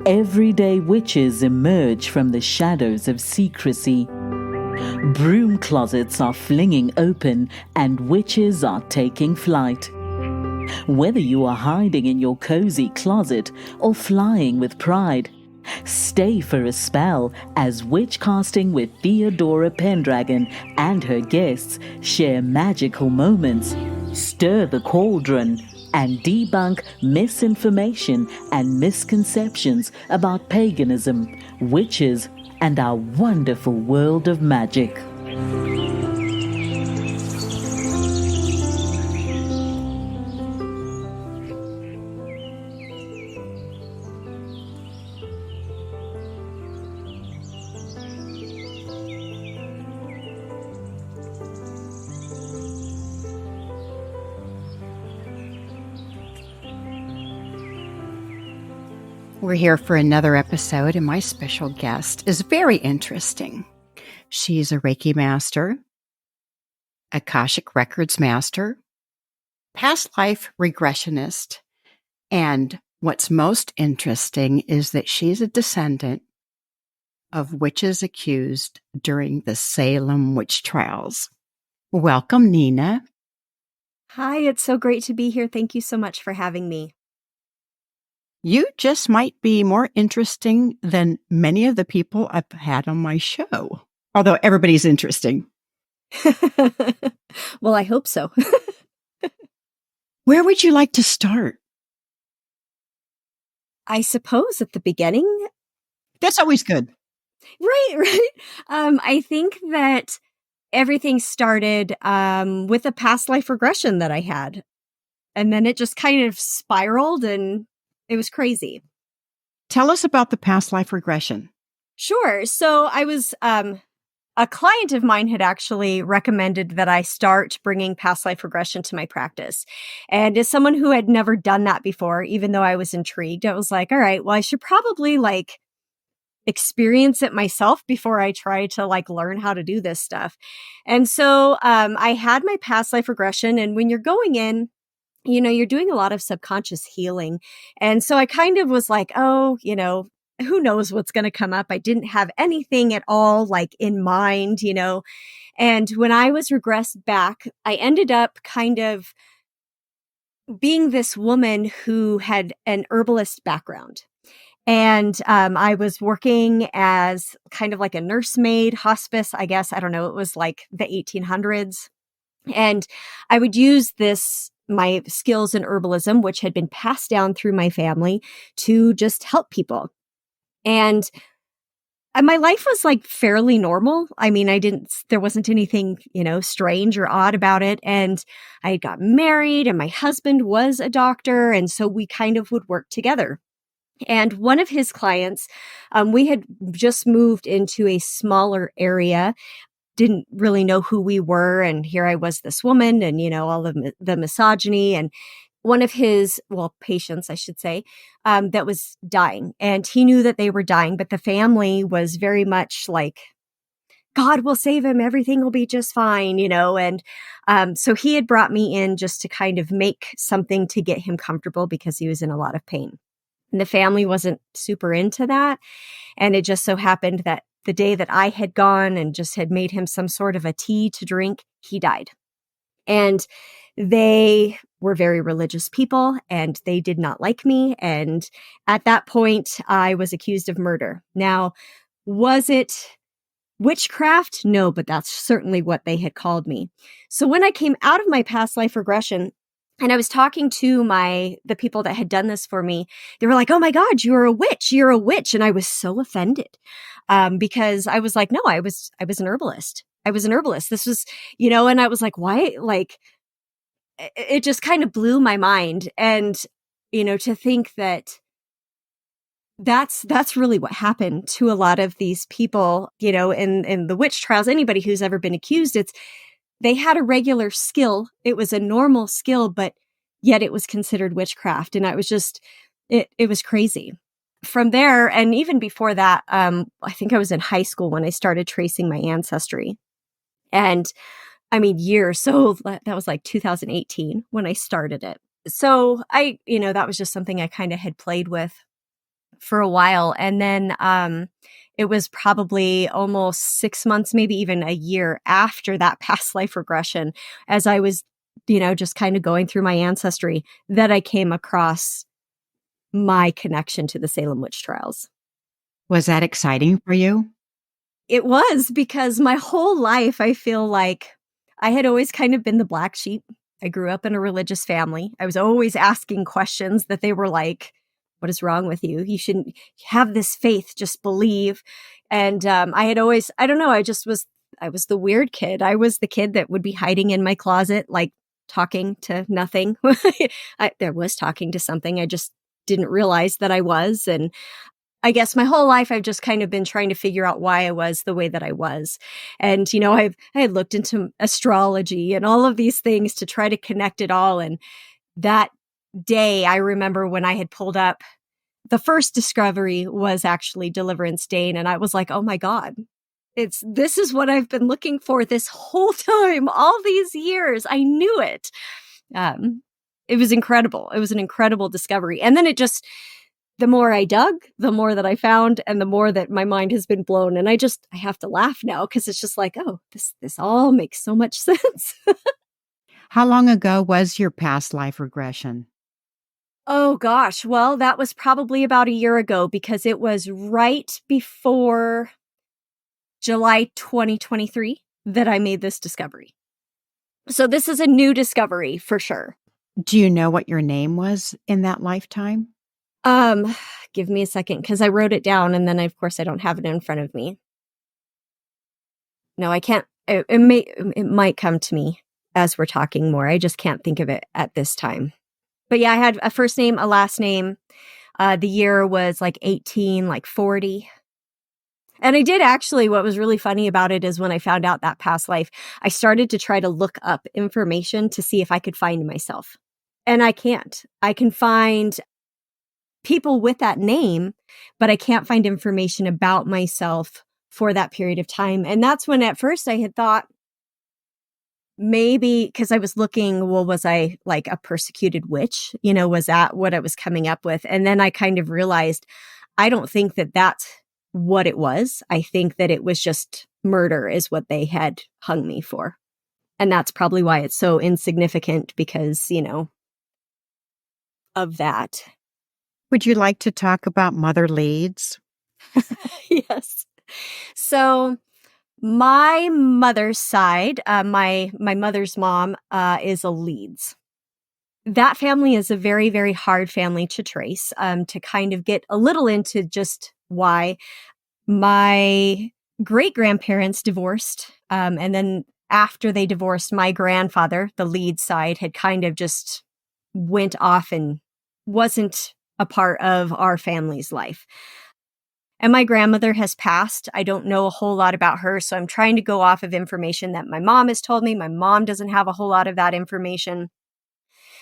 everyday witches emerge from the shadows of secrecy. Broom closets are flinging open and witches are taking flight. Whether you are hiding in your cozy closet or flying with pride, stay for a spell as witchcasting with Theodora Pendragon and her guests share magical moments, stir the cauldron, and debunk misinformation and misconceptions about paganism, witches, and our wonderful world of magic. We're here for another episode, and my special guest is very interesting. She's a Reiki master, Akashic Records master, past life regressionist, and what's most interesting is that she's a descendant of witches accused during the Salem witch trials. Welcome, Nina. Hi, it's so great to be here. Thank you so much for having me. You just might be more interesting than many of the people I've had on my show, although everybody's interesting. Well, I hope so. Where would you like to start? I suppose at the beginning. That's always good. Right. I think that everything started with a past life regression that I had. And then it just kind of spiraled and it was crazy. Tell us about the past life regression. Sure. So I was, a client of mine had actually recommended that I start bringing past life regression to my practice. And as someone who had never done that before, even though I was intrigued, I was like, all right, well, I should probably experience it myself before I try to learn how to do this stuff. And so, I had my past life regression, and when you're going in, you're doing a lot of subconscious healing. And so I kind of was like, oh, who knows what's going to come up? I didn't have anything at all in mind, And when I was regressed back, I ended up kind of being this woman who had an herbalist background. And I was working as kind of like a nursemaid, hospice, I guess. I don't know. It was like the 1800s. And I would use my skills in herbalism, which had been passed down through my family, to just help people. And my life was fairly normal. I mean, there wasn't anything, strange or odd about it. And I got married and my husband was a doctor. And so we kind of would work together. And one of his clients, we had just moved into a smaller area, didn't really know who we were. And here I was, this woman, and, all of the misogyny. And one of his, patients, I should say, that was dying. And he knew that they were dying, but the family was very much like, God will save him. Everything will be just fine, And so he had brought me in just to kind of make something to get him comfortable because he was in a lot of pain. And the family wasn't super into that. And it just so happened that the day that I had gone and just had made him some sort of a tea to drink, he died. And they were very religious people and they did not like me. And at that point, I was accused of murder. Now, was it witchcraft? No, but that's certainly what they had called me. So when I came out of my past life regression, and I was talking to the people that had done this for me, they were like, oh my God, you're a witch. You're a witch. And I was so offended because I was like, no, I was an herbalist. I was an herbalist. This was, and I was like, why? It just kind of blew my mind. And, to think that that's really what happened to a lot of these people, in the witch trials. Anybody who's ever been accused, they had a regular skill. It was a normal skill, but yet it was considered witchcraft. And I was just, it was crazy. From there, and even before that, I think I was in high school when I started tracing my ancestry. And I mean, years. So that was 2018 when I started it. So that was just something I kind of had played with. for a while. And then it was probably almost 6 months, maybe even a year after that past life regression, as I was, just kind of going through my ancestry, that I came across my connection to the Salem witch trials. Was that exciting for you? It was, because my whole life, I feel like I had always kind of been the black sheep. I grew up in a religious family. I was always asking questions that they were like, what is wrong with you? You shouldn't have this faith, just believe. And I had always, I don't know, I was the weird kid. I was the kid that would be hiding in my closet, like talking to nothing. There was talking to something. I just didn't realize that I was. And I guess my whole life, I've just kind of been trying to figure out why I was the way that I was. And, I had looked into astrology and all of these things to try to connect it all. And that day, I remember when I had pulled up, the first discovery was actually Deliverance Dane. And I was like, oh my God, this is what I've been looking for this whole time, all these years. I knew it. It was incredible. It was an incredible discovery. And then the more I dug, the more that I found, and the more that my mind has been blown. And I have to laugh now, because it's just like, oh, this all makes so much sense. How long ago was your past life regression? Oh gosh. Well, that was probably about a year ago, because it was right before July 2023 that I made this discovery. So this is a new discovery for sure. Do you know what your name was in that lifetime? Give me a second, because I wrote it down, and then of course I don't have it in front of me. No, I can't. It might come to me as we're talking more. I just can't think of it at this time. But yeah, I had a first name, a last name. The year was like 1840. And I did actually, what was really funny about it is when I found out that past life, I started to try to look up information to see if I could find myself. And I can't. I can find people with that name, but I can't find information about myself for that period of time. And that's when at first I had thought, maybe because I was looking, well, was I like a persecuted witch? Was that what I was coming up with? And then I kind of realized, I don't think that that's what it was. I think that it was just murder is what they had hung me for. And that's probably why it's so insignificant, because, of that. Would you like to talk about Mother Leeds? Yes. So my mother's side, my mother's mom is a Leeds. That family is a very, very hard family to trace, to kind of get a little into just why. My great-grandparents divorced, and then after they divorced, my grandfather, the Leeds side, had kind of just went off and wasn't a part of our family's life. And my grandmother has passed. I don't know a whole lot about her, so I'm trying to go off of information that my mom has told me. My mom doesn't have a whole lot of that information.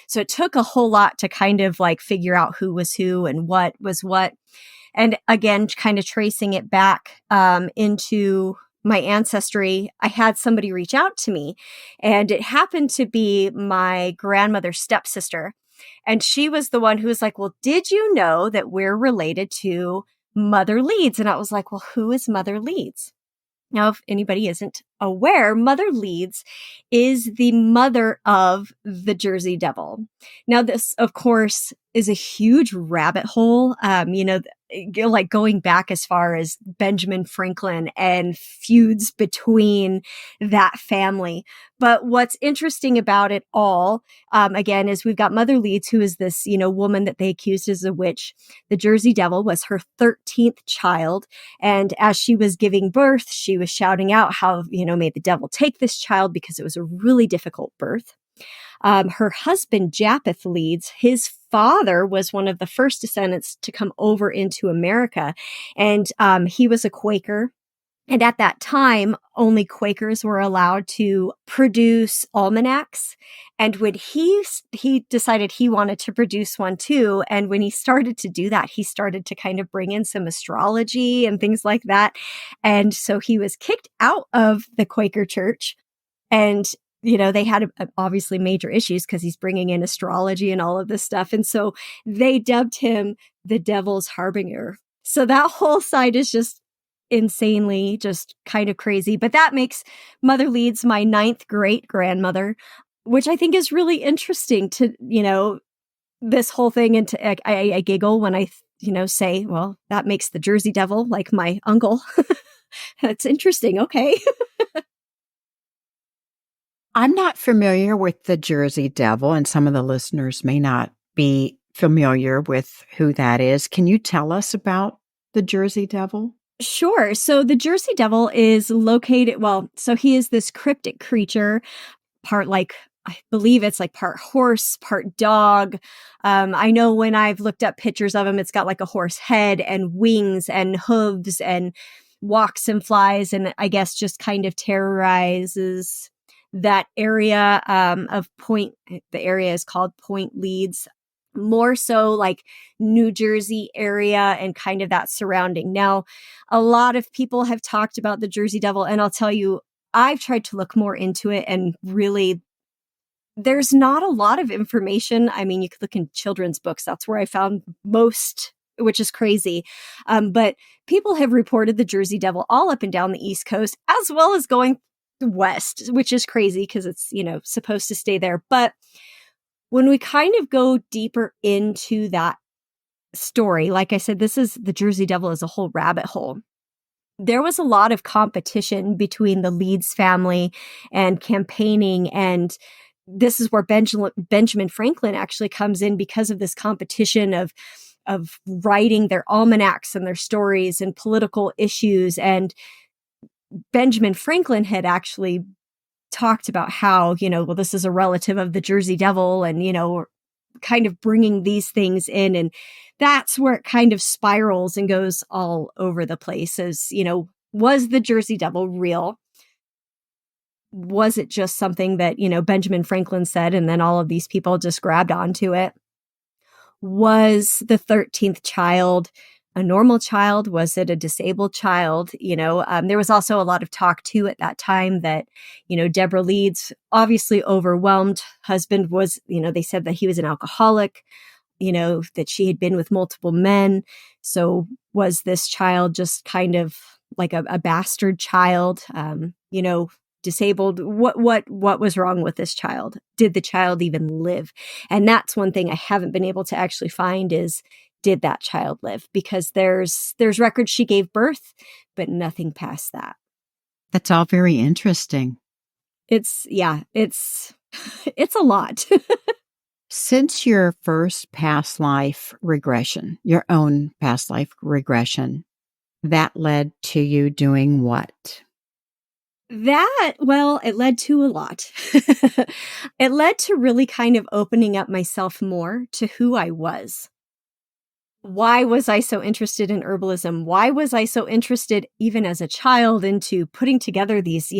So it took a whole lot to kind of like figure out who was who and what was what. And again, kind of tracing it back into my ancestry, I had somebody reach out to me, and it happened to be my grandmother's stepsister. And she was the one who was like, well, did you know that we're related to Mother Leeds? And I was like, well, who is Mother Leeds? Now, if anybody isn't aware, Mother Leeds is the mother of the Jersey Devil. Now, this, of course, is a huge rabbit hole, like going back as far as Benjamin Franklin and feuds between that family. But what's interesting about it all, again, is we've got Mother Leeds, who is this, woman that they accused as a witch. The Jersey Devil was her 13th child. And as she was giving birth, she was shouting out how, may the devil take this child, because it was a really difficult birth. Her husband, Japheth Leeds, his father was one of the first descendants to come over into America. And he was a Quaker. And at that time, only Quakers were allowed to produce almanacs. And when he decided he wanted to produce one too. And when he started to do that, he started to kind of bring in some astrology and things like that. And so he was kicked out of the Quaker church. And they had obviously major issues because he's bringing in astrology and all of this stuff. And so they dubbed him the devil's harbinger. So that whole side is just insanely just kind of crazy. But that makes Mother Leeds my 9th great grandmother, which I think is really interesting to, this whole thing. And I giggle when I, say, well, that makes the Jersey Devil like my uncle. That's interesting. Okay. I'm not familiar with the Jersey Devil, and some of the listeners may not be familiar with who that is. Can you tell us about the Jersey Devil? Sure. So the Jersey Devil is located, so he is this cryptic creature, part I believe it's like part horse, part dog. I know when I've looked up pictures of him, it's got like a horse head and wings and hooves and walks and flies, and I guess just kind of terrorizes that area of Point. The area is called Point Leeds, more so like New Jersey area and kind of that surrounding. Now, a lot of people have talked about the Jersey Devil, and I'll tell you, I've tried to look more into it, and really, there's not a lot of information. I mean, you could look in children's books. That's where I found most, which is crazy. But people have reported the Jersey Devil all up and down the East Coast, as well as going west, which is crazy because it's, supposed to stay there. But when we kind of go deeper into that story, like I said, the Jersey Devil is a whole rabbit hole. There was a lot of competition between the Leeds family and campaigning, and this is where Benjamin Franklin actually comes in because of this competition of writing their almanacs and their stories and political issues. And Benjamin Franklin had actually talked about how, this is a relative of the Jersey Devil, and, kind of bringing these things in. And that's where it kind of spirals and goes all over the place as, was the Jersey Devil real? Was it just something that, Benjamin Franklin said, and then all of these people just grabbed onto it? Was the 13th child a normal child? Was it a disabled child? There was also a lot of talk too at that time that, Deborah Leeds, obviously overwhelmed husband, was, they said that he was an alcoholic, that she had been with multiple men. So was this child just kind of like a bastard child, disabled? What was wrong with this child? Did the child even live? And that's one thing I haven't been able to actually find is, did that child live? Because there's records she gave birth, but nothing past that. That's all very interesting. It's a lot. Since your first past life regression, your own past life regression, that led to you doing what? It led to a lot. It led to really kind of opening up myself more to who I was. Why was I so interested in herbalism? Why was I so interested, even as a child, into putting together these,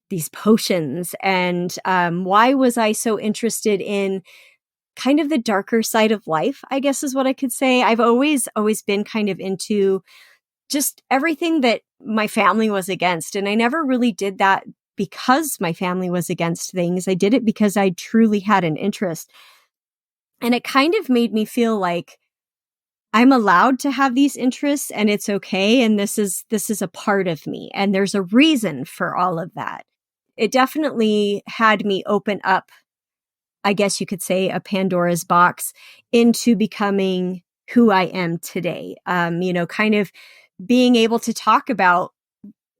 these potions? And why was I so interested in kind of the darker side of life, I guess is what I could say. I've always been kind of into just everything that my family was against. And I never really did that because my family was against things. I did it because I truly had an interest. And it kind of made me feel like I'm allowed to have these interests and it's okay. And this is a part of me. And there's a reason for all of that. It definitely had me open up, I guess you could say, a Pandora's box into becoming who I am today. Kind of being able to talk about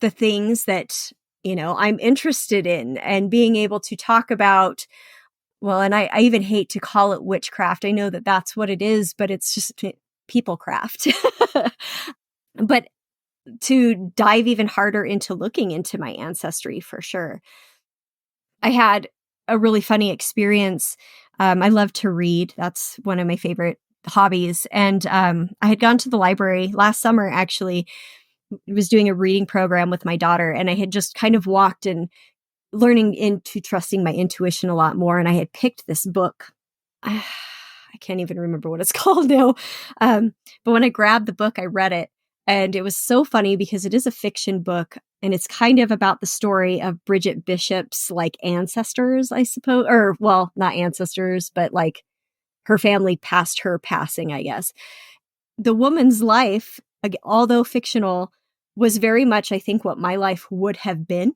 the things that, I'm interested in, and being able to talk about, and I even hate to call it witchcraft. I know that that's what it is, but it's just people craft. But to dive even harder into looking into my ancestry, for sure. I had a really funny experience. I love to read. That's one of my favorite hobbies. And I had gone to the library last summer, actually. Was doing a reading program with my daughter, and I had just kind of walked and learning into trusting my intuition a lot more. And I had picked this book. I can't even remember what it's called now. But when I grabbed the book, I read it. And it was so funny because it is a fiction book. And it's kind of about the story of Bridget Bishop's like ancestors, I suppose, or well, not ancestors, but like her family past her passing, I guess. The woman's life, although fictional, was very much, I think, what my life would have been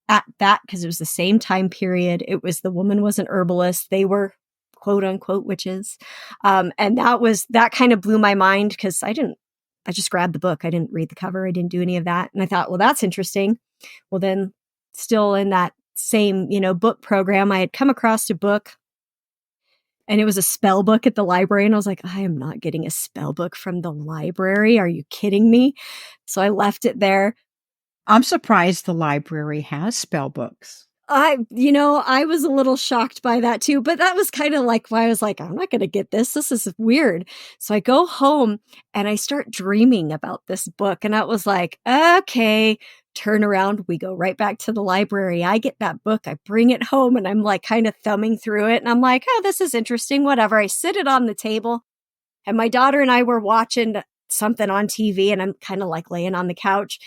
at that, because it was the same time period. It was, the woman was an herbalist. They were quote unquote witches. And that kind of blew my mind, because I just grabbed the book. I didn't read the cover. I didn't do any of that. And I thought, well, that's interesting. Well, then still in that same, book program, I had come across a book, and it was a spell book at the library. And I was like, I am not getting a spell book from the library. Are you kidding me? So I left it there. I'm surprised the library has spell books. I was a little shocked by that too, but that was kind of like why I was like, I'm not going to get this. This is weird. So I go home and I start dreaming about this book. And I was like, okay, turn around. We go right back to the library. I get that book. I bring it home and I'm like kind of thumbing through it. And I'm like, oh, this is interesting. Whatever. I sit it on the table, and my daughter and I were watching something on TV, and I'm kind of like laying on the couch,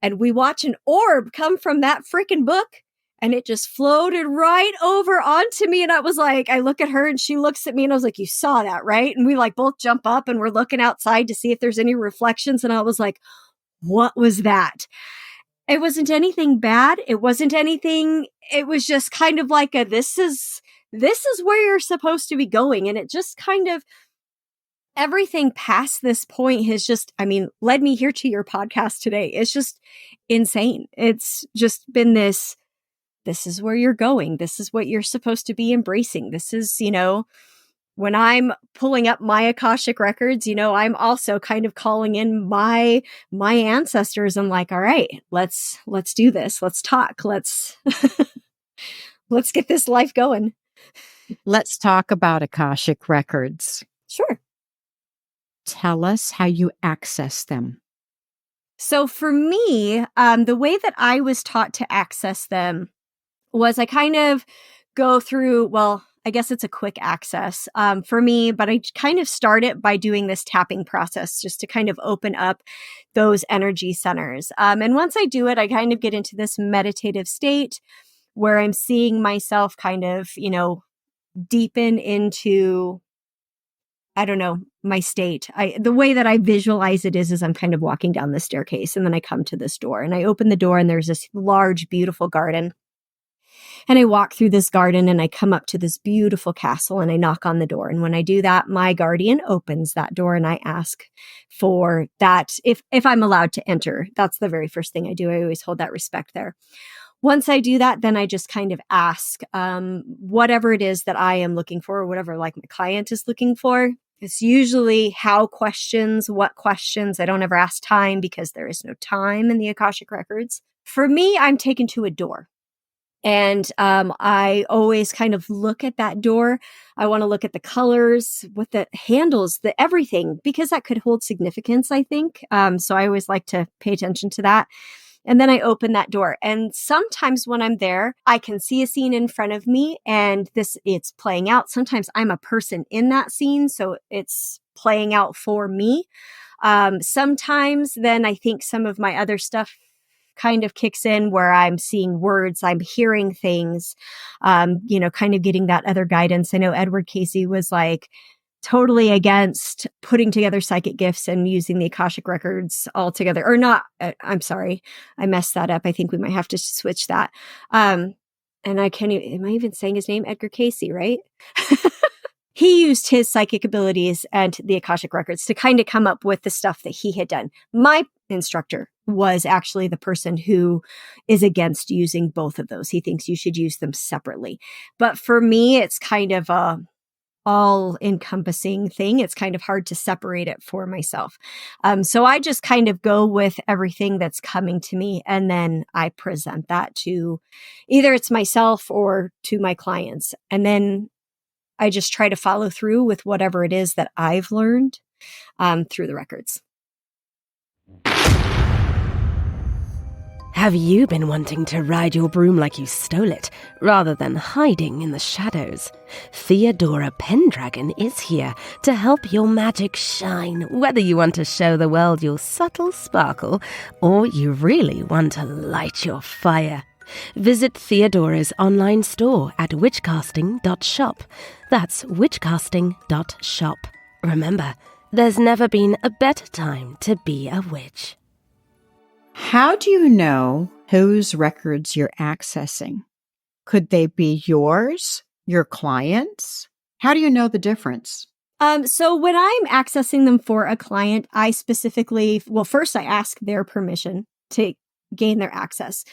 and we watch an orb come from that freaking book. And it just floated right over onto me. And I was like, I look at her and she looks at me, and I was like, you saw that, right? And we like both jump up and we're looking outside to see if there's any reflections. And I was like, what was that? It wasn't anything bad. It wasn't anything. It was just kind of like this is where you're supposed to be going. And it just kind of, everything past this point has just, led me here to your podcast today. It's just insane. It's just been this is where you're going. This is what you're supposed to be embracing. This is, when I'm pulling up my Akashic records, I'm also kind of calling in my ancestors. I'm like, all right, let's do this. Let's talk. Let's get this life going. Let's talk about Akashic records. Sure. Tell us how you access them. So for me, the way that I was taught to access them was I kind of go through, well, I guess it's a quick access for me, but I kind of start it by doing this tapping process just to kind of open up those energy centers. And once I do it, I kind of get into this meditative state where I'm seeing myself kind of, deepen into, I don't know, my state. The way that I visualize it is I'm kind of walking down the staircase, and then I come to this door, and I open the door, and there's this large, beautiful garden. And I walk through this garden, and I come up to this beautiful castle, and I knock on the door. And when I do that, my guardian opens that door, and I ask for that. If I'm allowed to enter, that's the very first thing I do. I always hold that respect there. Once I do that, then I just kind of ask whatever it is that I am looking for, or whatever like my client is looking for. It's usually how questions, what questions. I don't ever ask time, because there is no time in the Akashic records. For me, I'm taken to a door. And I always kind of look at that door. I want to look at the colors, what the handles, the everything, because that could hold significance, I think. So I always like to pay attention to that. And then I open that door. And sometimes when I'm there, I can see a scene in front of me, and it's playing out. Sometimes I'm a person in that scene, so it's playing out for me. Sometimes then I think some of my other stuff kind of kicks in, where I'm seeing words, I'm hearing things, kind of getting that other guidance. I know Edward Casey was like totally against putting together psychic gifts and using the Akashic records all together, or not. I'm sorry, I messed that up. I think we might have to switch that. And I can't even, am I even saying his name? Edgar Casey, right? He used his psychic abilities and the Akashic records to kind of come up with the stuff that he had done. My instructor was actually the person who is against using both of those. He thinks you should use them separately. But for me, it's kind of a all-encompassing thing. It's kind of hard to separate it for myself. So I just kind of go with everything that's coming to me, and then I present that to either it's myself or to my clients. And then I just try to follow through with whatever it is that I've learned through the records. Have you been wanting to ride your broom like you stole it, rather than hiding in the shadows? Theodora Pendragon is here to help your magic shine, whether you want to show the world your subtle sparkle, or you really want to light your fire. Visit Theodora's online store at witchcasting.shop. That's witchcasting.shop. Remember, there's never been a better time to be a witch. How do you know whose records you're accessing? Could they be yours, your clients? How do you know the difference? So when I'm accessing them for a client, I specifically, well, first I ask their permission to gain their access.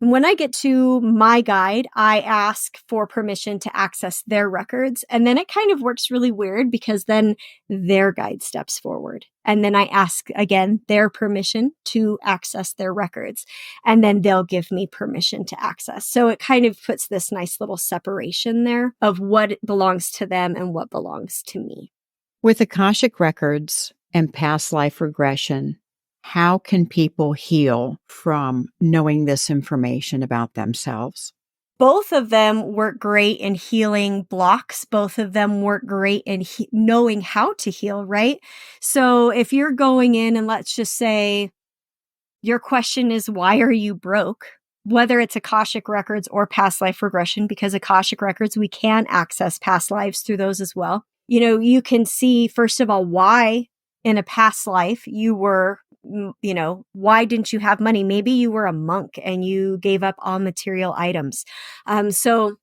And when I get to my guide, I ask for permission to access their records. And then it kind of works really weird because then their guide steps forward. And then I ask again their permission to access their records. And then they'll give me permission to access. So it kind of puts this nice little separation there of what belongs to them and what belongs to me. With Akashic records and past life regression, how can people heal from knowing this information about themselves? Both of them work great in healing blocks. Both of them work great in knowing how to heal, right? So if you're going in and let's just say your question is, why are you broke? Whether it's Akashic records or past life regression, because Akashic records, we can access past lives through those as well. You know, you can see, first of all, why in a past life you were, you know, why didn't you have money? Maybe you were a monk and you gave up all material items. So,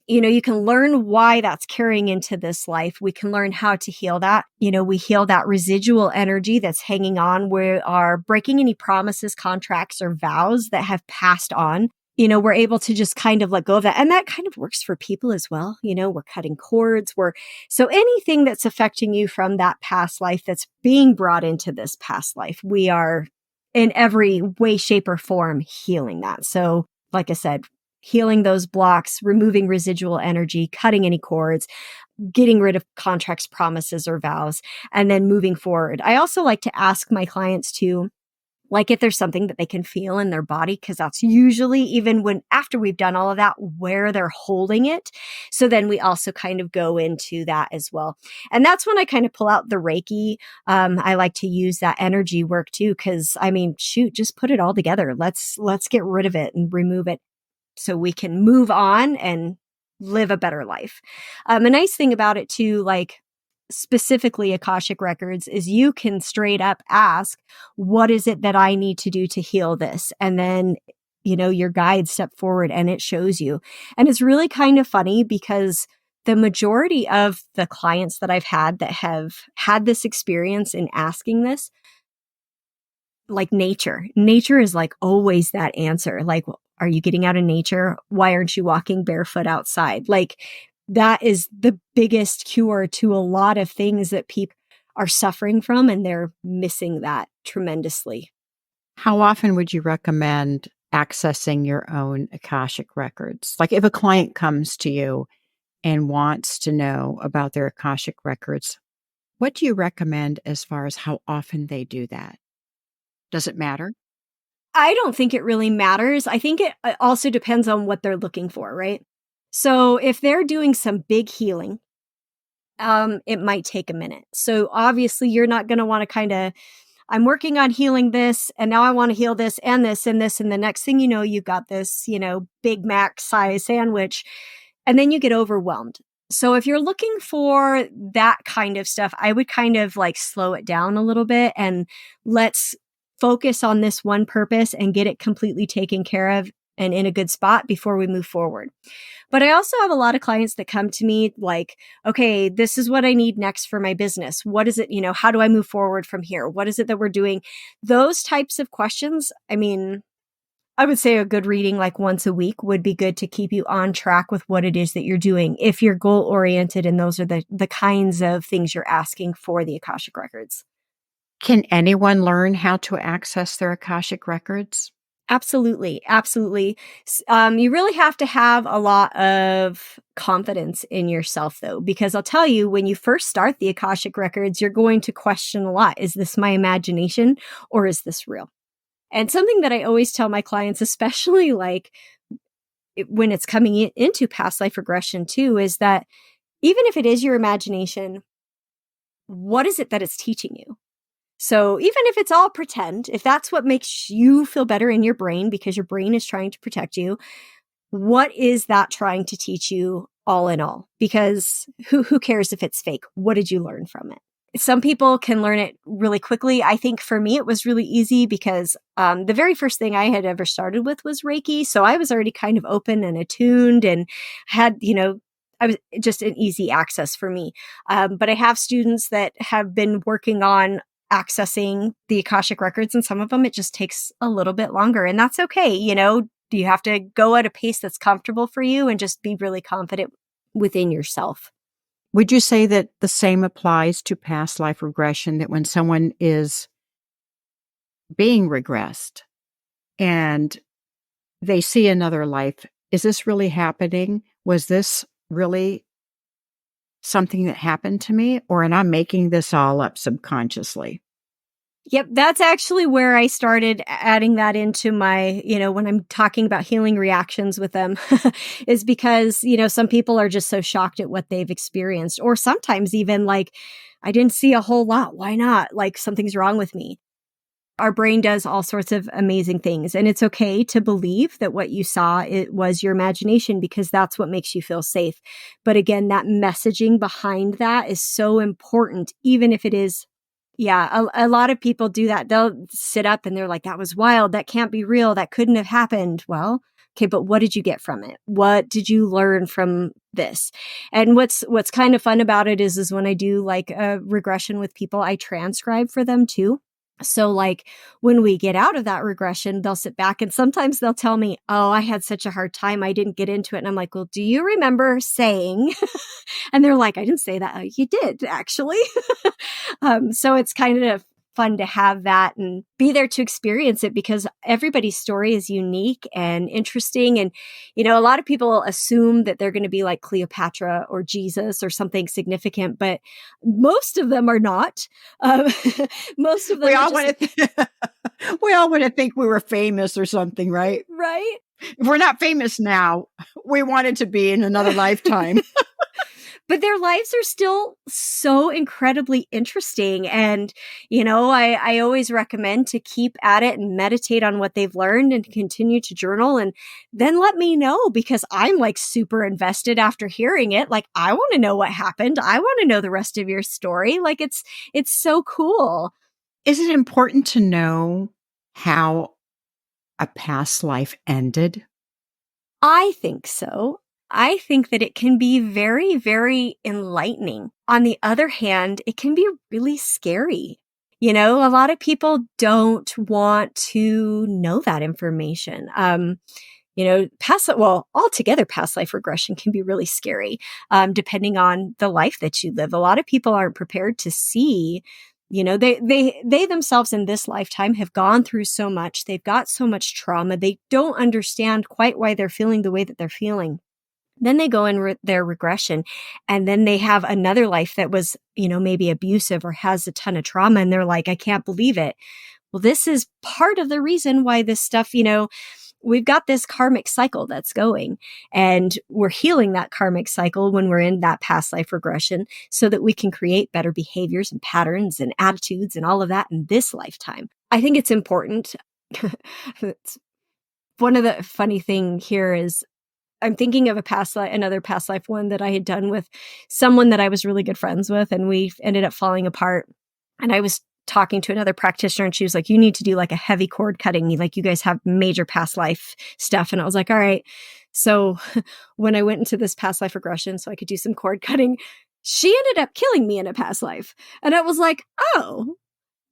you know, you can learn why that's carrying into this life. We can learn how to heal that. You know, we heal that residual energy that's hanging on. We are breaking any promises, contracts, or vows that have passed on. You know, we're able to just kind of let go of that. And that kind of works for people as well. You know, we're cutting cords. So anything that's affecting you from that past life that's being brought into this past life, we are in every way, shape, or form healing that. So like I said, healing those blocks, removing residual energy, cutting any cords, getting rid of contracts, promises, or vows, and then moving forward. I also like to ask my clients to, like, if there's something that they can feel in their body, because that's usually, even when after we've done all of that, where they're holding it. So then we also kind of go into that as well. And that's when I kind of pull out the Reiki. I like to use that energy work too, because I mean, shoot, just put it all together. Let's get rid of it and remove it so we can move on and live a better life. A nice thing about it too, like, specifically Akashic records, is you can straight up ask, what is it that I need to do to heal this? And then, you know, your guides step forward and it shows you. And it's really kind of funny because the majority of the clients that I've had that have had this experience in asking this, like nature is like always that answer. Like, are you getting out of nature? Why aren't you walking barefoot outside? Like, that is the biggest cure to a lot of things that people are suffering from, and they're missing that tremendously. How often would you recommend accessing your own Akashic records? Like, if a client comes to you and wants to know about their Akashic records, what do you recommend as far as how often they do that? Does it matter? I don't think it really matters. I think it also depends on what they're looking for, right? So if they're doing some big healing, it might take a minute. So obviously you're not going to want to kind of, I'm working on healing this, and now I want to heal this and this and this. And the next thing you know, you've got this, you know, Big Mac size sandwich, and then you get overwhelmed. So if you're looking for that kind of stuff, I would kind of like slow it down a little bit and let's focus on this one purpose and get it completely taken care of and in a good spot before we move forward. But I also have a lot of clients that come to me like, okay, this is what I need next for my business. What is it? You know, how do I move forward from here? What is it that we're doing? Those types of questions. I mean, I would say a good reading like once a week would be good to keep you on track with what it is that you're doing if you're goal oriented and those are the kinds of things you're asking for the Akashic records. Can anyone learn how to access their Akashic records? Absolutely. Absolutely. You really have to have a lot of confidence in yourself, though, because I'll tell you, when you first start the Akashic records, you're going to question a lot. Is this my imagination or is this real? And something that I always tell my clients, especially like when it's coming into past life regression too, is that even if it is your imagination, what is it that it's teaching you? So even if it's all pretend, if that's what makes you feel better in your brain because your brain is trying to protect you, what is that trying to teach you all in all? Because who cares if it's fake? What did you learn from it? Some people can learn it really quickly. I think for me, it was really easy because the very first thing I had ever started with was Reiki. So I was already kind of open and attuned and had, I was just an easy access for me. But I have students that have been working on accessing the Akashic records, and some of them, it just takes a little bit longer, and that's okay. You have to go at a pace that's comfortable for you and just be really confident within yourself. Would you say that the same applies to past life regression, that when someone is being regressed and they see another life, is this really happening? Was this really something that happened to me, or am I making this all up subconsciously? Yep, that's actually where I started adding that into my, when I'm talking about healing reactions with them, is because, some people are just so shocked at what they've experienced, or sometimes even like, I didn't see a whole lot. Why not? Like something's wrong with me. Our brain does all sorts of amazing things, and it's okay to believe that what you saw, it was your imagination, because that's what makes you feel safe. But again, that messaging behind that is so important, even if it is. Yeah, a lot of people do that. They'll sit up and they're like, that was wild. That can't be real. That couldn't have happened. Well, okay, but what did you get from it? What did you learn from this? And what's kind of fun about it is when I do like a regression with people, I transcribe for them too. So like when we get out of that regression, they'll sit back and sometimes they'll tell me, oh, I had such a hard time. I didn't get into it. And I'm like, well, do you remember saying? And they're like, I didn't say that. Oh, you did actually. So it's kind of fun to have that and be there to experience it, because everybody's story is unique and interesting. And, a lot of people assume that they're going to be like Cleopatra or Jesus or something significant, but most of them are not. Most of them we all want to think we were famous or something, right? Right. If we're not famous now, we wanted to be in another lifetime. But their lives are still so incredibly interesting. And, I always recommend to keep at it and meditate on what they've learned and continue to journal, and then let me know, because I'm like super invested after hearing it. Like, I want to know what happened. I want to know the rest of your story. Like, it's so cool. Is it important to know how a past life ended? I think so. I think that it can be very, very enlightening. On the other hand, it can be really scary. A lot of people don't want to know that information. Altogether, past life regression can be really scary, depending on the life that you live. A lot of people aren't prepared to see, they themselves in this lifetime have gone through so much. They've got so much trauma. They don't understand quite why they're feeling the way that they're feeling. Then they go in their regression, and then they have another life that was, maybe abusive or has a ton of trauma. And they're like, I can't believe it. Well, this is part of the reason why this stuff, we've got this karmic cycle that's going, and we're healing that karmic cycle when we're in that past life regression, so that we can create better behaviors and patterns and attitudes and all of that in this lifetime. I think it's important. One of the funny thing here is, I'm thinking of another past life one that I had done with someone that I was really good friends with, and we ended up falling apart. And I was talking to another practitioner, and she was like, you need to do like a heavy cord cutting. Like, you guys have major past life stuff. And I was like, all right. So when I went into this past life regression so I could do some cord cutting, she ended up killing me in a past life. And I was like, oh,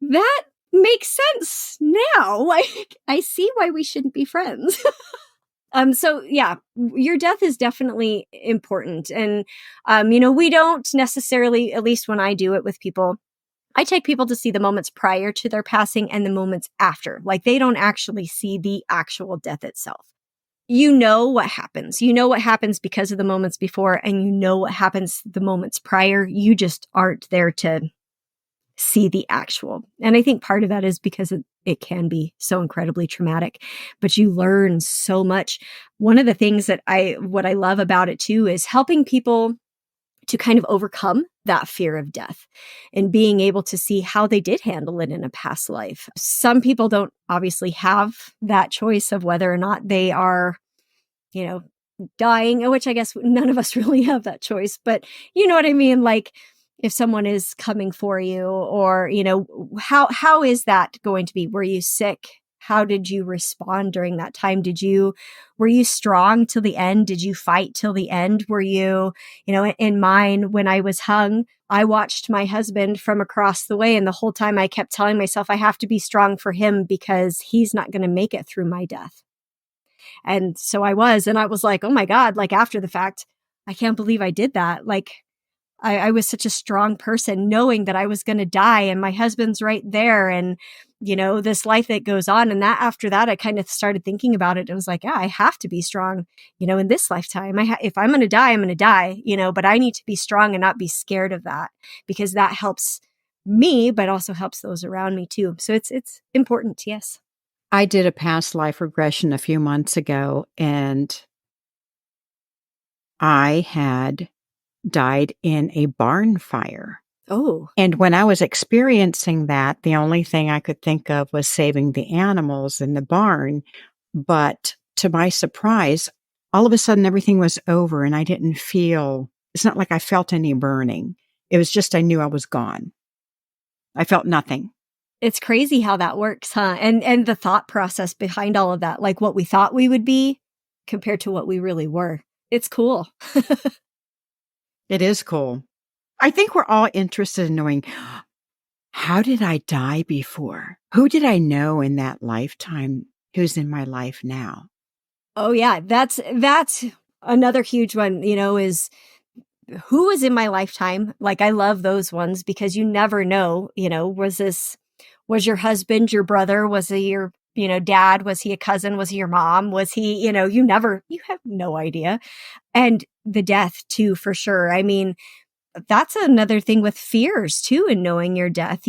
that makes sense now. Like, I see why we shouldn't be friends. So yeah, your death is definitely important. And, we don't necessarily, at least when I do it with people, I take people to see the moments prior to their passing and the moments after. Like, they don't actually see the actual death itself. You know what happens. You know what happens because of the moments before, and you know what happens the moments prior. You just aren't there to see the actual. And I think part of that is because it can be so incredibly traumatic, but you learn so much. One of the things that what I love about it too is helping people to kind of overcome that fear of death and being able to see how they did handle it in a past life. Some people don't obviously have that choice of whether or not they are, dying, which I guess none of us really have that choice, but you know what I mean? Like if someone is coming for you or, how is that going to be? Were you sick? How did you respond during that time? Were you strong till the end? Did you fight till the end? Were you, in mine, when I was hung, I watched my husband from across the way. And the whole time I kept telling myself, I have to be strong for him because he's not going to make it through my death. And so I was like, oh my God, like after the fact, I can't believe I did that. Like I was such a strong person knowing that I was going to die and my husband's right there. And, this life that goes on. And that after that, I kind of started thinking about it. It was like, yeah, I have to be strong, in this lifetime. If I'm going to die, I'm going to die, but I need to be strong and not be scared of that because that helps me, but also helps those around me too. So it's important. Yes. I did a past life regression a few months ago, and I had died in a barn fire. Oh. And when I was experiencing that, the only thing I could think of was saving the animals in the barn. But to my surprise, all of a sudden everything was over and I didn't feel, it's not like I felt any burning. It was just I knew I was gone. I felt nothing. It's crazy how that works, huh? And the thought process behind all of that, like what we thought we would be compared to what we really were. It's cool. It is cool. I think we're all interested in knowing, how did I die before? Who did I know in that lifetime who's in my life now? Oh yeah, that's another huge one, is who was in my lifetime. Like I love those ones because you never know, was your husband, your brother, was he your, dad, was he a cousin, was he your mom, was he, you have no idea. And the death too, for sure. I mean, that's another thing with fears too, in knowing your death,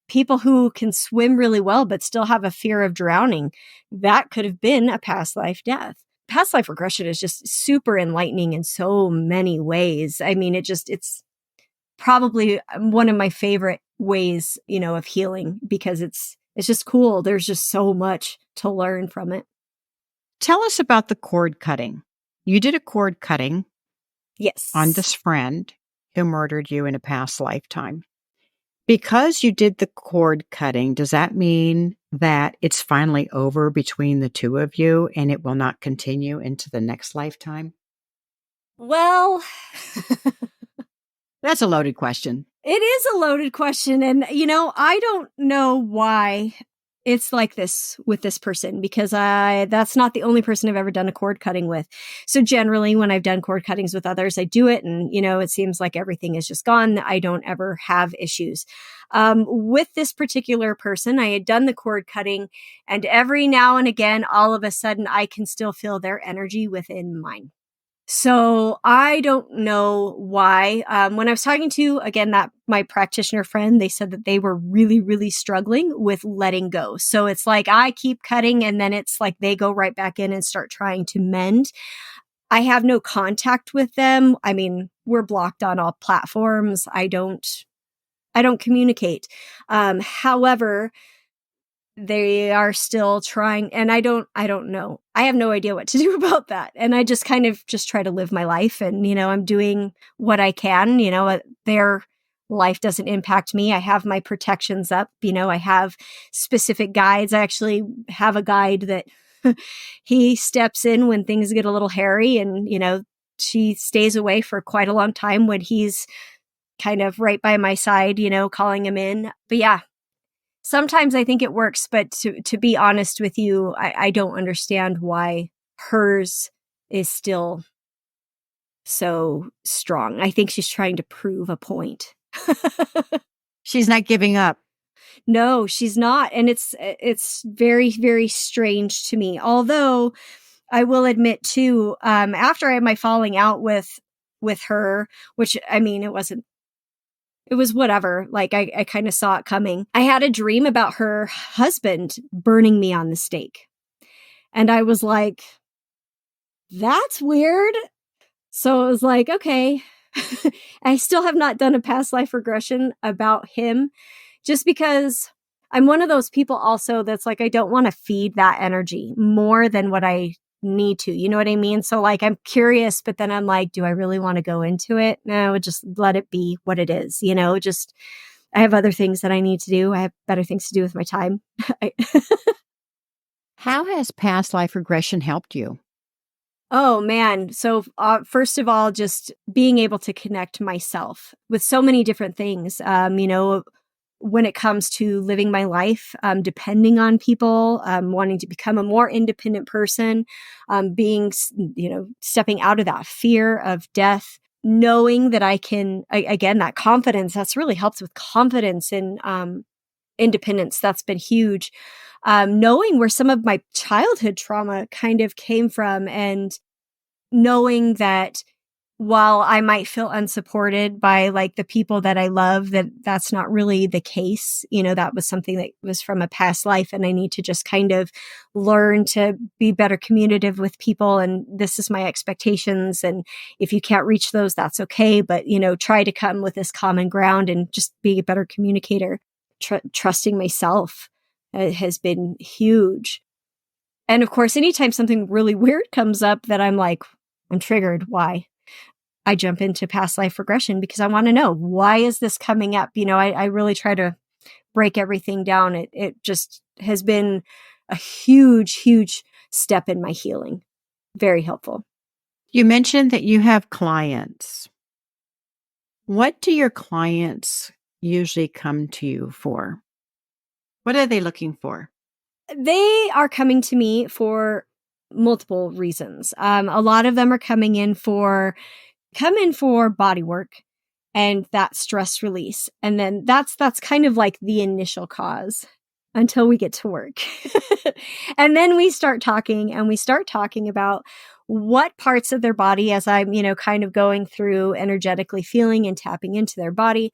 people who can swim really well, but still have a fear of drowning. That could have been a past life death. Past life regression is just super enlightening in so many ways. I mean, it's probably one of my favorite ways, of healing because it's just cool. There's just so much to learn from it. Tell us about the cord cutting. You did a cord cutting. Yes. On this friend who murdered you in a past lifetime. Because you did the cord cutting, does that mean that it's finally over between the two of you and it will not continue into the next lifetime? Well, that's a loaded question. It is a loaded question. And, I don't know why it's like this with this person because that's not the only person I've ever done a cord cutting with. So generally when I've done cord cuttings with others, I do it and, it seems like everything is just gone. I don't ever have issues. With this particular person, I had done the cord cutting and every now and again, all of a sudden I can still feel their energy within mine. So I don't know why. When I was talking to, again, my practitioner friend, they said that they were really, really struggling with letting go. So it's like I keep cutting and then it's like they go right back in and start trying to mend. I have no contact with them. I mean, we're blocked on all platforms. I don't communicate. However, they are still trying and I don't know. I have no idea what to do about that. And I just kind of just try to live my life and, I'm doing what I can, their life doesn't impact me. I have my protections up, I have specific guides. I actually have a guide that he steps in when things get a little hairy and, she stays away for quite a long time when he's kind of right by my side, calling him in. But yeah. Sometimes I think it works, but to be honest with you, I don't understand why hers is still so strong. I think she's trying to prove a point. She's not giving up. No, she's not. And it's very, very strange to me. Although I will admit too, after I had my falling out with her, which I mean, it wasn't it was whatever. Like I kind of saw it coming. I had a dream about her husband burning me on the stake. And I was like, that's weird. So it was like, okay, I still have not done a past life regression about him just because I'm one of those people also that's like, I don't want to feed that energy more than what I need to. You know what I mean? So like, I'm curious, but then I'm like, do I really want to go into it? No, just let it be what it is. Just I have other things that I need to do. I have better things to do with my time. How has past life regression helped you? Oh man. So first of all, just being able to connect myself with so many different things, when it comes to living my life, depending on people, wanting to become a more independent person, stepping out of that fear of death, knowing that I can, again, that confidence, that's really helps with confidence and independence. That's been huge. Knowing where some of my childhood trauma kind of came from and knowing that while I might feel unsupported by like the people that I love, that's not really the case. That was something that was from a past life and I need to just kind of learn to be better communicative with people. And this is my expectations. And if you can't reach those, that's okay. But, try to come with this common ground and just be a better communicator. Trusting myself has been huge. And of course, anytime something really weird comes up that I'm like, I'm triggered, why? I jump into past life regression because I want to know, why is this coming up? I really try to break everything down. It just has been a huge, huge step in my healing. Very helpful. You mentioned that you have clients. What do your clients usually come to you for? What are they looking for? They are coming to me for multiple reasons. A lot of them are come in for bodywork and that stress release. And then that's kind of like the initial cause until we get to work. And then we start talking about what parts of their body, as I'm, kind of going through energetically feeling and tapping into their body,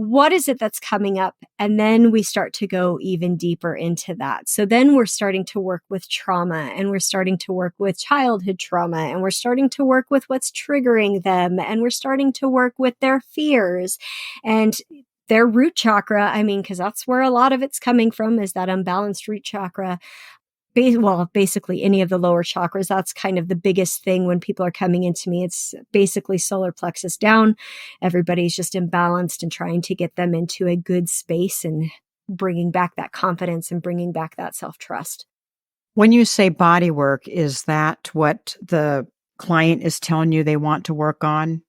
what is it that's coming up? And then we start to go even deeper into that. So then we're starting to work with trauma and we're starting to work with childhood trauma and we're starting to work with what's triggering them and we're starting to work with their fears and their root chakra. Because that's where a lot of it's coming from, is that unbalanced root chakra. Basically any of the lower chakras. That's kind of the biggest thing when people are coming into me. It's basically solar plexus down. Everybody's just imbalanced and trying to get them into a good space and bringing back that confidence and bringing back that self-trust. When you say body work, is that what the client is telling you they want to work on?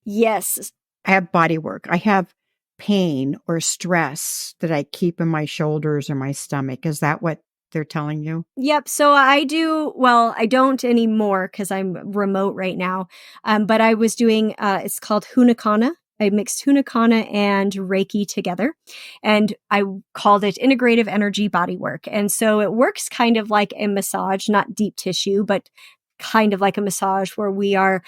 Yes. I have body work. I have pain or stress that I keep in my shoulders or my stomach. Is that what they're telling you? Yep. So I do, I don't anymore because I'm remote right now. But I was doing, it's called Hunakana. I mixed Hunakana and Reiki together and I called it integrative energy bodywork. And so it works kind of like a massage, not deep tissue, but kind of like a massage where we are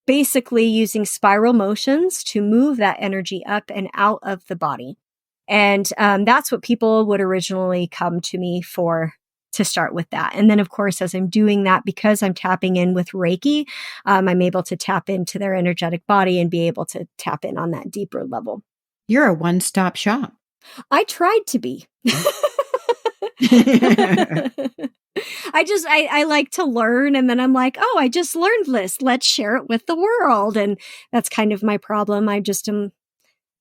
basically using spiral motions to move that energy up and out of the body. And that's what people would originally come to me for, to start with that. And then, of course, as I'm doing that, because I'm tapping in with Reiki, I'm able to tap into their energetic body and be able to tap in on that deeper level. You're a one-stop shop. I tried to be. I like to learn and then I'm like, oh, I just learned this. Let's share it with the world. And that's kind of my problem. I just am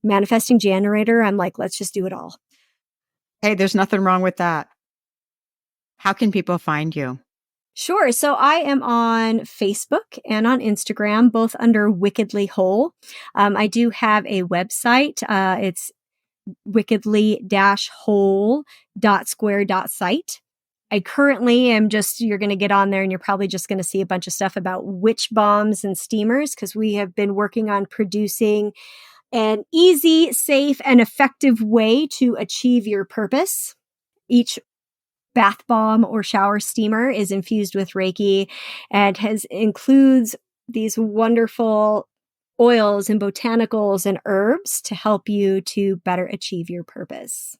manifesting generator. I'm like, let's just do it all. Hey, there's nothing wrong with that. How can people find you? Sure. So I am on Facebook and on Instagram, both under Wickedly Whole. I do have a website. It's wickedly-whole.square.site. I currently am you're going to get on there and you're probably just going to see a bunch of stuff about witch bombs and steamers because we have been working on producing an easy, safe, and effective way to achieve your purpose. Each bath bomb or shower steamer is infused with Reiki and includes these wonderful oils and botanicals and herbs to help you to better achieve your purpose.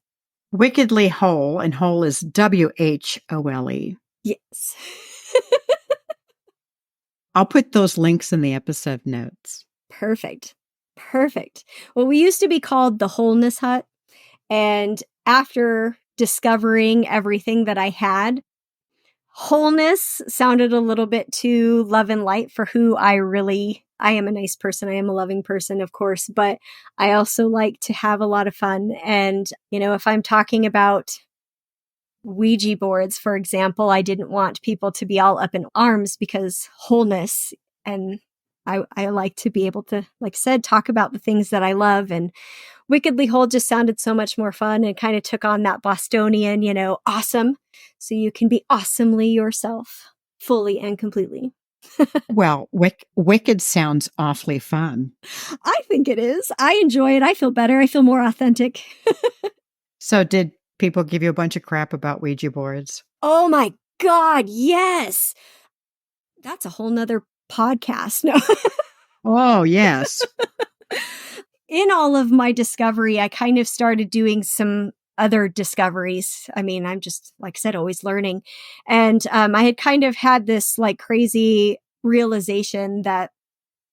Wickedly Whole, and whole is WHOLE. Yes. I'll put those links in the episode notes. Perfect. Well, we used to be called the Wholeness Hut. And after discovering everything that I had, wholeness sounded a little bit too love and light for who I am a nice person. I am a loving person, of course, but I also like to have a lot of fun. And, if I'm talking about Ouija boards, for example, I didn't want people to be all up in arms because wholeness, and I like to be able to, like I said, talk about the things that I love, and Wickedly Whole just sounded so much more fun and kind of took on that Bostonian, awesome. So you can be awesomely yourself, fully and completely. Well, wicked sounds awfully fun. I think it is. I enjoy it. I feel better. I feel more authentic. So did people give you a bunch of crap about Ouija boards? Oh my God, yes. That's a whole nother podcast. No. Oh, yes. In all of my discovery, I kind of started doing some other discoveries. I mean, I'm just, like I said, always learning. And I had kind of had this like crazy realization that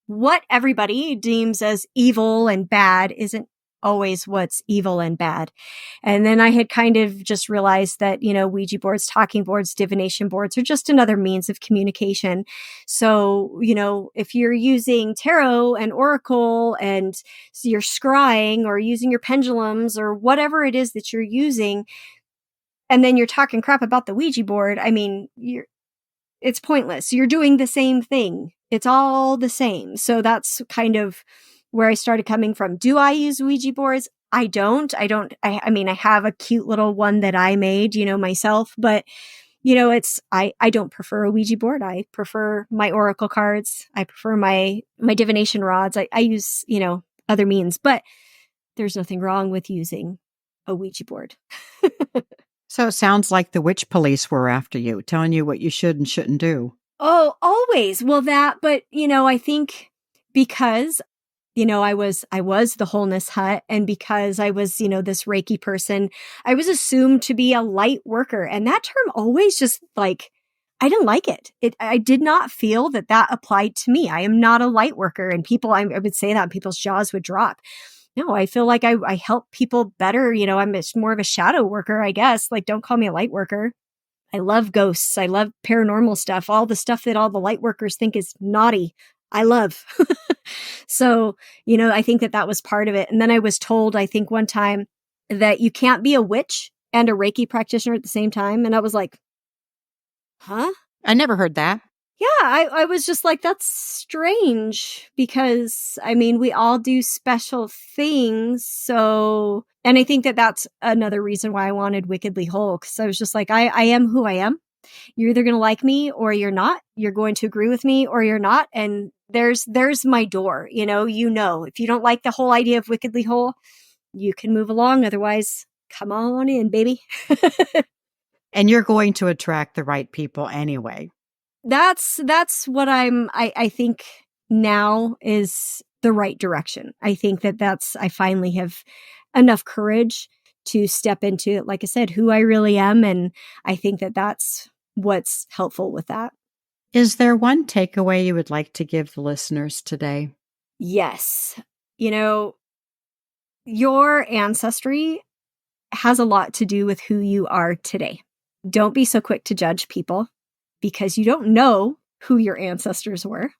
what everybody deems as evil and bad isn't always what's evil and bad. And then I had kind of just realized that, Ouija boards, talking boards, divination boards are just another means of communication. So, if you're using tarot and oracle and you're scrying or using your pendulums or whatever it is that you're using, and then you're talking crap about the Ouija board, I mean, it's pointless. You're doing the same thing. It's all the same. So that's kind of where I started coming from. Do I use Ouija boards? I don't. I mean, I have a cute little one that I made, myself, but I don't prefer a Ouija board. I prefer my oracle cards. I prefer my divination rods. I use, other means, but there's nothing wrong with using a Ouija board. So it sounds like the witch police were after you, telling you what you should and shouldn't do. Oh, always. Well, but I think because I was the Wholeness Hut, and because I was, this Reiki person, I was assumed to be a light worker. And that term always just like, I didn't like it. I did not feel that applied to me. I am not a light worker, and I would say that and people's jaws would drop. No, I feel like I help people better. I'm more of a shadow worker, I guess. Like, don't call me a light worker. I love ghosts. I love paranormal stuff. All the stuff that all the light workers think is naughty, I love. So, I think that was part of it. And then I was told, I think one time, that you can't be a witch and a Reiki practitioner at the same time. And I was like, huh? I never heard that. Yeah, I was just like, that's strange, because I mean, we all do special things. So, and I think that that's another reason why I wanted Wickedly Whole, because I was just like, I am who I am. You're either going to like me or you're not. You're going to agree with me or you're not. And there's my door, if you don't like the whole idea of Wickedly Whole, you can move along. Otherwise, come on in, baby. And you're going to attract the right people anyway. That's what I think now is the right direction. I think I finally have enough courage to step into, like I said, who I really am. And I think that's what's helpful with that. Is there one takeaway you would like to give the listeners today? Yes. Your ancestry has a lot to do with who you are today. Don't be so quick to judge people, because you don't know who your ancestors were.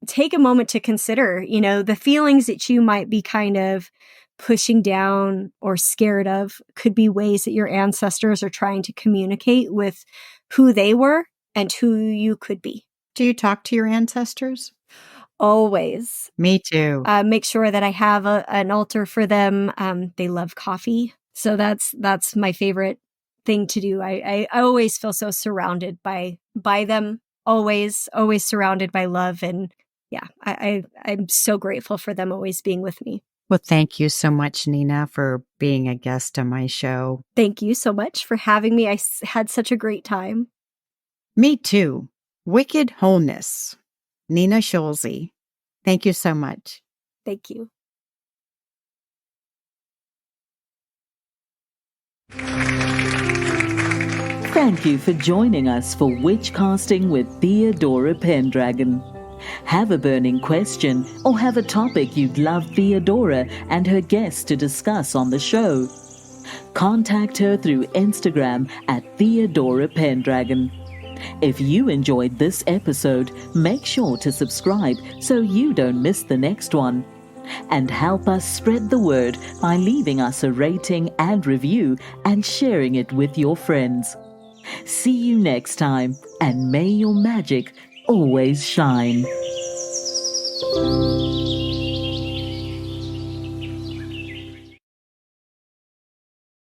Take a moment to consider, the feelings that you might be kind of pushing down or scared of could be ways that your ancestors are trying to communicate with who they were and who you could be. Do you talk to your ancestors? Always. Me too. Make sure that I have an altar for them. They love coffee. So that's my favorite thing to do. I always feel so surrounded by them, always surrounded by love. And yeah, I'm so grateful for them always being with me. Well, thank you so much, Nina, for being a guest on my show. Thank you so much for having me. I had such a great time. Me too. Wicked Wholeness. Nina Schulze. Thank you so much. Thank you. Thank you for joining us for Witchcasting with Theodora Pendragon. Have a burning question or have a topic you'd love Theodora and her guests to discuss on the show? Contact her through Instagram at Theodora Pendragon. If you enjoyed this episode, make sure to subscribe so you don't miss the next one. And help us spread the word by leaving us a rating and review and sharing it with your friends. See you next time, and may your magic always shine.